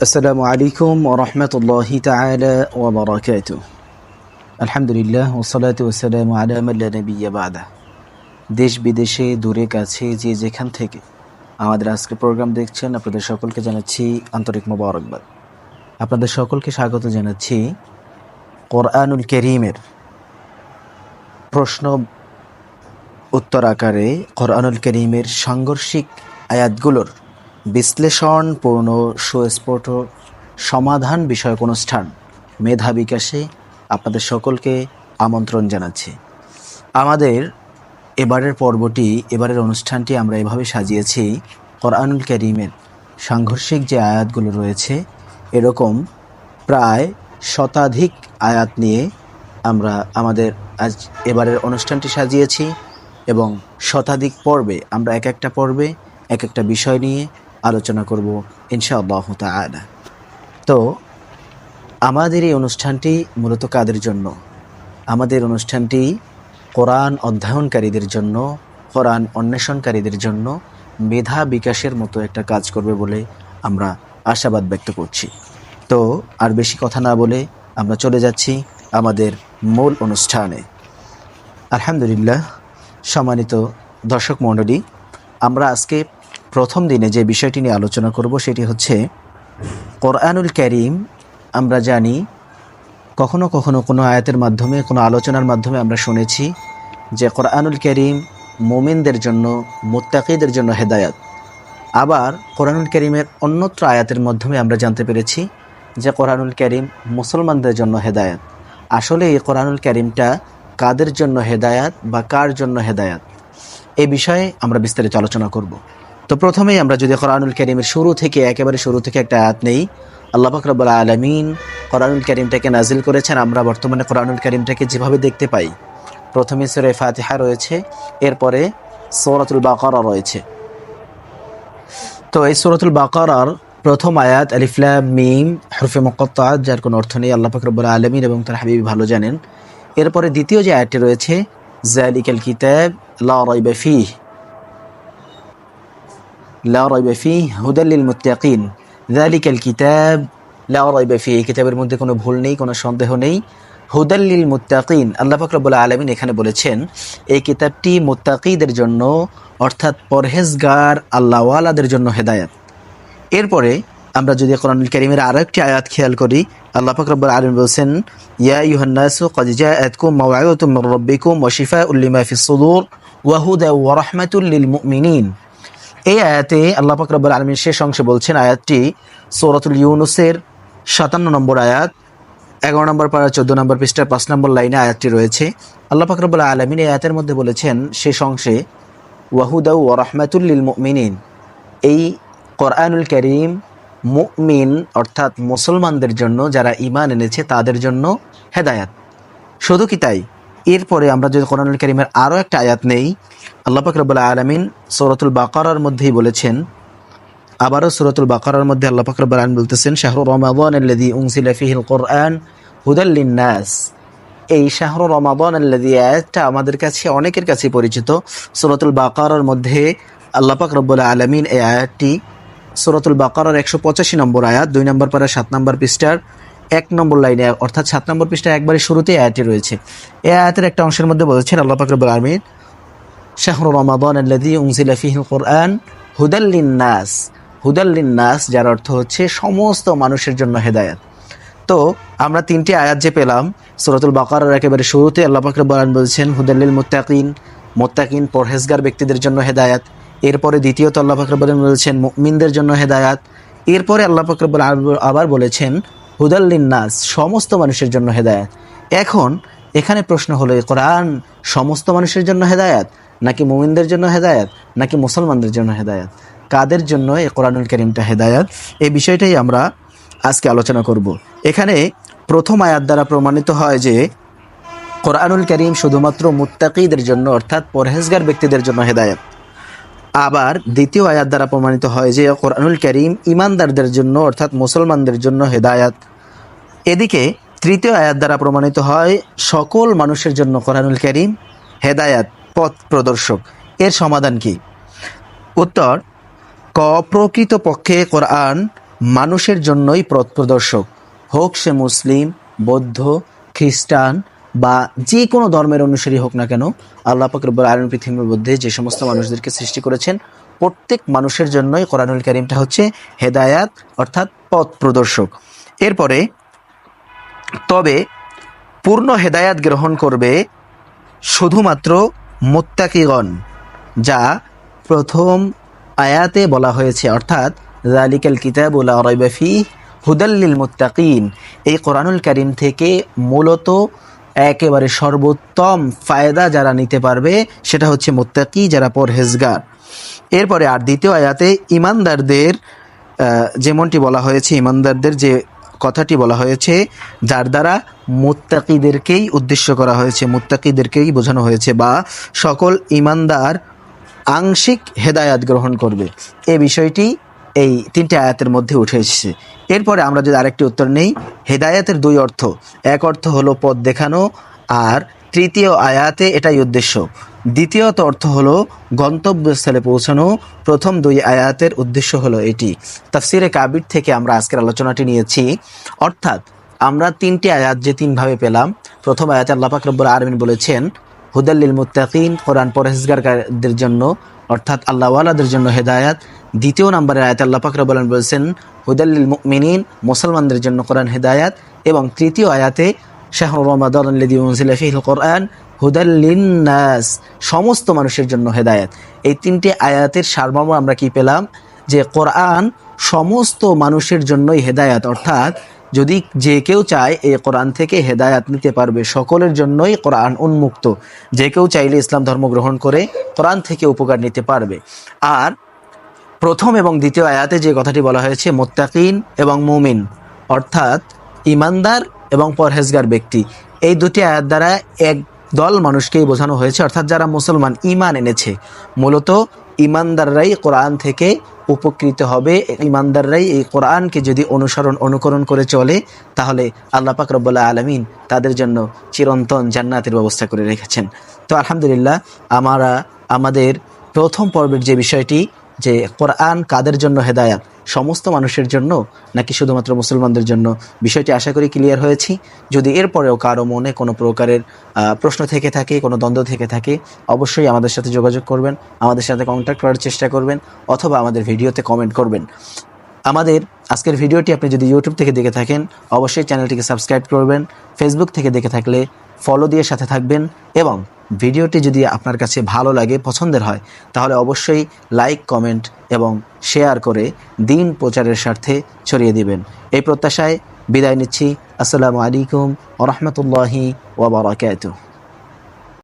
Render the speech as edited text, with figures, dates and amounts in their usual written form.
আসসালামু আলাইকুম ওয়া রাহমাতুল্লাহি তাআলা ওয়া বারাকাতুহু। আলহামদুলিল্লাহ ওয়াসসালাতু ওয়াসসালামু আলা মান লা নাবিয়্যা বা'দা। দেশ বিদেশে দূরে কাছে যে যেখান থেকে আমাদের আজকের প্রোগ্রাম দেখছেন, আপনাদের সকলকে জানাচ্ছি আন্তরিক মোবারকবাদ। আপনাদের সকলকে স্বাগত জানাচ্ছি কোরআনুল কারীমের প্রশ্ন উত্তর আকারে কোরআনুল কারীমের সাংঘর্ষিক আয়াতগুলোর বিশ্লেষণপূর্ণ সুস্পষ্ট সমাধান বিষয়ক অনুষ্ঠান মেধা বিকাশে আপনাদের সকলকে আমন্ত্রণ জানাচ্ছি। আমাদের এবারের অনুষ্ঠানটি আমরা এভাবে সাজিয়েছি, কোরআনুল কারীমের সাংঘর্ষিক যে আয়াতগুলো রয়েছে এরকম প্রায় শতাধিক আয়াত নিয়ে আমরা আমাদের এবারের অনুষ্ঠানটি সাজিয়েছি এবং শতাধিক পর্বে আমরা এক একটা বিষয় নিয়ে আলোচনা করব ইনশাআল্লাহ তাআলা। তো আমাদের এই অনুষ্ঠানটি মূলত কাদের জন্য? আমাদের অনুষ্ঠানটি কোরআন অধ্যয়নকারীদের জন্য, কোরআন অন্বেষণকারীদের জন্য মেধা বিকাশের মতো একটা কাজ করবে বলে আমরা আশাবাদ ব্যক্ত করছি। তো আর বেশি কথা না বলে আমরা চলে যাচ্ছি আমাদের মূল অনুষ্ঠানে। আলহামদুলিল্লাহ, সম্মানিত দর্শক মণ্ডলী, আমরা আজকে প্রথম দিনে যে বিষয়টি নিয়ে আলোচনা করব সেটি হচ্ছে কোরআনুল কারীম। আমরা জানি কখনো কখনো কোনো আয়াতের মাধ্যমে, কোনো আলোচনার মাধ্যমে আমরা শুনেছি যে কোরআনুল কারীম মুমিনদের জন্য, মুত্তাকিদের জন্য হেদায়াত। আবার কোরআনুল কারীমের অন্যত্র আয়াতের মাধ্যমে আমরা জানতে পেরেছি যে কোরআনুল কারীম মুসলমানদের জন্য হেদায়াত। আসলে এই কোরআনুল কারীমটা কাদের জন্য হেদায়াত বা কার জন্য হেদায়াত, এই বিষয়ে আমরা বিস্তারিত আলোচনা করব। তো প্রথমেই আমরা যদি কোরআনুল কারীমের একেবারে শুরু থেকে একটা আয়াত নেই। আল্লাহ পাক রব্বুল আলামিন কোরআনুল কারীমটাকে নাজিল করেছেন। আমরা বর্তমানে কোরআনুল কারীমটাকে যেভাবে দেখতে পাই, প্রথমে সূরা ফাতিহা রয়েছে, এরপরে সূরাতুল বাকারা রয়েছে। তো এই সূরাতুল বাকারার প্রথম আয়াত আলিফ লাম মিম হরফে মুকাত্তাআত, যার কোনো অর্থ নেই, আল্লাহ পাক রব্বুল আলামিন এবং তার হাবিব ভালো জানেন। এরপরে দ্বিতীয় যে আয়াতটি রয়েছে যালিকাল কিতাব লা রাইবা ফীহি হুদাল লিল মুত্তাকিন। যালিকাল কিতাব লা রাইবা ফীহি, কিতাবের মধ্যে কোনো ভুল নেই, কোনো সন্দেহ নেই। হুদাল লিল মুত্তাকিন, আল্লাহ পাক রব্বুল আলামিন এখানে বলেছেন এই কিতাবটি মুত্তাকিদের জন্য, অর্থাৎ পরহেজগার আল্লাহওয়ালাদের জন্য হেদায়েত। এরপরে আমরা যদি কোরআনুল কারীমের আরো একটি আয়াত খেয়াল করি, আল্লাহ পাক রব্বুল আলামিন বলেছেন ইয়া আইয়ুহান নাসু ক্বাদ জাআতকুম মাও'আযাতুম মির রাব্বিকুম ওয়া শিফাউল লিমা ফিস সুদূর ওয়া হুদা ওয়া রাহমাতুল লিল মুমিনিন। এই আয়াতে আল্লাহ পাক রব্বুল আলামিন শেষ অংশে বলছেন, আয়াতটি সূরাতুল ইউনূসের 57 নম্বর আয়াত, 11 নম্বর পারা 14 নম্বর পৃষ্ঠার 5 নম্বর লাইনে আয়াতটি রয়েছে। আল্লাহ পাক রব্বুল আলামিন এই আয়াতের মধ্যে বলেছেন শেষ অংশে ওয়া হুদা ওয়া রাহমাতুল লিল মুমিনিন। এই কোরআনুল কারীম মুমিন অর্থাৎ মুসলমানদের জন্য, যারা ঈমান এনেছে তাদের জন্য হেদায়াত। শুধু কি তাই, এরপরে আমরা যদি কোরআনুল কারীমের আরও একটা আয়াত নেই, আল্লাহ পাক রব্বুল আলামিন সূরাতুল বাকারার মধ্যেই বলেছেন, আবারও সূরাতুল বাকারার মধ্যে আল্লাহ পাক রব্বুল আলামিন বলতেছেন শাহরু রমাদানাল্লাযী উনজিলা ফীহিল কুরআন হুদাল লিন-নাস। এই শাহরু রমাদানাল্লাযী আয়াতটা আমাদের কাছে, অনেকের কাছে পরিচিত। সূরাতুল বাকারার মধ্যে আল্লাহ পাক রব্বুল আলামিন এই আয়াতটি সূরাতুল বাকারার 185 নম্বর আয়াত, 2 নম্বর পারা 7 নম্বর পৃষ্ঠার 1 নম্বর লাইনে, অর্থাৎ 7 নম্বর পৃষ্ঠার একবারে শুরুতেই আয়াতটি রয়েছে। এই আয়াতের একটা অংশের মধ্যে বলেছেন আল্লাহ পাক রব্বুল আলামিন শাহরু রমাদানাল্লাযী উনজিলা ফীহিল কুরআন হুদাল লিন-নাস। হুদাল লিন-নাস যার অর্থ হচ্ছে সমস্ত মানুষের জন্য হেদায়েত। তো আমরা তিনটি আয়াত যে পেলাম, সূরাতুল বাকারার একেবারে শুরুতে আল্লাহ পাক রব্বুল আলামিন বলেছেন হুদাল লিল মুত্তাকিন, মুত্তাকিন পরহেজগার ব্যক্তিদের জন্য হেদায়েত। এরপরে দ্বিতীয়ত আল্লাহ পাক রব্বুল আলামিন বলেছেন মুমিনদের জন্য হেদায়েত। এরপরে আল্লাহ পাক রব্বুল আলামিন আবার বলেছেন হুদাল লিন-নাস, সমস্ত মানুষের জন্য হেদায়েত। এখন এখানে প্রশ্ন হলো, এই কোরআন সমস্ত মানুষের জন্য হেদায়েত, নাকি মুমিনদের জন্য হেদায়েত, নাকি মুসলমানদের জন্য হেদায়েত? কাদের জন্য এই কোরআনুল কারীমটা হেদায়েত, এই বিষয়টাই আমরা আজকে আলোচনা করব। এখানে প্রথম আয়াত দ্বারা প্রমাণিত হয় যে কোরআনুল কারীম শুধুমাত্র মুত্তাকিদের জন্য, অর্থাৎ পরহেজগার ব্যক্তিদের জন্য হেদায়েত। আবার দ্বিতীয় আয়াত দ্বারা প্রমাণিত হয় যে কোরআনুল কারীম ঈমানদারদের জন্য, অর্থাৎ মুসলমানদের জন্য হেদায়েত। এদিকে তৃতীয় আয়াত দ্বারা প্রমাণিত হয় সকল মানুষের জন্য কোরআনুল কারীম হেদায়েত, পথ প্রদর্শক। এর সমাধান কি? উত্তর, প্রকৃতপক্ষে কোরআন মানুষের জন্যই পথ প্রদর্শক, হোক সে মুসলিম, বৌদ্ধ, খ্রিস্টান বা যে কোনো ধর্মের অনুসারী হোক না কেন, আল্লাহ পাক রব্বুল আলামিন পৃথিবীর মধ্যে যে সমস্ত মানুষদেরকে সৃষ্টি করেছেন প্রত্যেক মানুষের জন্যই কোরআনুল কারীমটা হচ্ছে হেদায়াত অর্থাৎ পথ প্রদর্শক। এরপরে তবে পূর্ণ হেদায়াত গ্রহণ করবে শুধুমাত্র মুত্তাকিগণ, যা প্রথম আয়াতে বলা হয়েছে, অর্থাৎ যালিকাল কিতাবু লা রাইবা ফীহি হুদাল লিল মুত্তাকিন। এই কোরআনুল কারীম থেকে মূলত একেবারে সর্বোত্তম ফায়দা যারা নিতে পারবে সেটা হচ্ছে মুত্তাকি, যারা পরহেজগার। এরপরে আর দ্বিতীয় আয়াতে ইমানদারদের যেমনটি বলা হয়েছে, ইমানদারদের যে কথাটি বলা হয়েছে, যার দ্বারা মুত্তাকিদেরকেই উদ্দেশ্য করা হয়েছে, মুত্তাকিদেরকেই বোঝানো হয়েছে, বা সকল ইমানদার আংশিক হেদায়াত গ্রহণ করবে, এই বিষয়টি এই তিনটি আয়াতের মধ্যে উঠে এসেছে। এরপরে আমরা যদি আরেকটি উত্তর নেই, হেদায়াতের দুই অর্থ, এক অর্থ হলো পথ দেখানো, আর তৃতীয় আয়াতে এটাই উদ্দেশ্য। দ্বিতীয়ত অর্থ হলো গন্তব্যস্থলে পৌঁছানো, প্রথম দুই আয়াতের উদ্দেশ্য হলো এটি। তাফসিরে কাবির থেকে আমরা আজকের আলোচনাটি নিয়েছি, অর্থাৎ আমরা তিনটি আয়াত যে তিনভাবে পেলাম। প্রথম আয়াতে আল্লাহ পাক রব্বুল আলামিন বলেছেন হুদাল লিল মুত্তাকিন, কোরআন পরহেজগারদের জন্য অর্থাৎ আল্লাহওয়ালাদের জন্য হেদায়াত। দ্বিতীয় নম্বরের আয়াতে আল্লাহ পাক রব্বুল আলামিন বলেছেন হুদাল লিল মুমিনিন, মুসলমানদের জন্য কোরআন হেদায়াত। এবং তৃতীয় আয়াতে শাহরু রমাদানাল্লাযী উনজিলা ফীহিল কোরআন হুদাল লিন্নাস, সমস্ত মানুষের জন্য হেদায়াত। এই তিনটি আয়াতের সারমর্ম আমরা কি পেলাম, যে কোরআন সমস্ত মানুষের জন্যই হেদায়াত, অর্থাৎ যদি যে কেউ চায় এই কোরআন থেকে হেদায়াত নিতে পারবে, সকলের জন্যই কোরআন উন্মুক্ত, যে কেউ চাইলে ইসলাম ধর্ম গ্রহণ করে কোরআন থেকে উপকার নিতে পারবে। আর প্রথম এবং দ্বিতীয় আয়াতে যে কথাটি বলা হয়েছে মুত্তাকিন এবং মুমিন, অর্থাৎ ইমানদার এবং পরহেজগার ব্যক্তি, এই দুটি আয়াত দ্বারা এক দল মানুষকেই বোঝানো হয়েছে, অর্থাৎ যারা মুসলমান ঈমান এনেছে। মূলত ঈমানদাররাই কোরআন থেকে উপকৃত হবে। ঈমানদাররাই এই কোরআনকে যদি অনুকরণ করে চলে, তাহলে আল্লাহ পাক রব্বুল আলামিন তাদের জন্য চিরন্তন জান্নাতের ব্যবস্থা করে রেখেছেন। তো আলহামদুলিল্লাহ, আমাদের প্রথম পর্বের যে বিষয়টি, যে কোরআন কাদের জন্য হেদায়াত, সমস্ত মানুষের জন্য নাকি শুধুমাত্র মুসলমানদের জন্য, বিষয়টি আশা করি ক্লিয়ার হয়েছি। যদি এরপরেও কারো মনে কোনো প্রকারের প্রশ্ন থেকে থাকে, কোনো দ্বন্দ্ব থেকে থাকে, অবশ্যই আমাদের সাথে যোগাযোগ করবেন, আমাদের সাথে কন্ট্যাক্ট করার চেষ্টা করবেন, অথবা আমাদের ভিডিওতে কমেন্ট করবেন। আমাদের আজকের ভিডিওটি আপনি যদি ইউটিউব থেকে দেখে থাকেন, অবশ্যই চ্যানেলটিকে সাবস্ক্রাইব করবেন। ফেসবুক থেকে দেখে থাকলে ফলো দিয়ে সাথে থাকবেন, এবং ভিডিওটি যদি আপনার কাছে ভালো লাগে, পছন্দের হয়, তাহলে অবশ্যই লাইক, কমেন্ট এবং শেয়ার করে দিন প্রচারের স্বার্থে ছড়িয়ে দিবেন। এই প্রত্যাশায় বিদায় নিচ্ছি। আসসালামু আলাইকুম ওয়া রাহমাতুল্লাহি ওয়া বারাকাতুহু।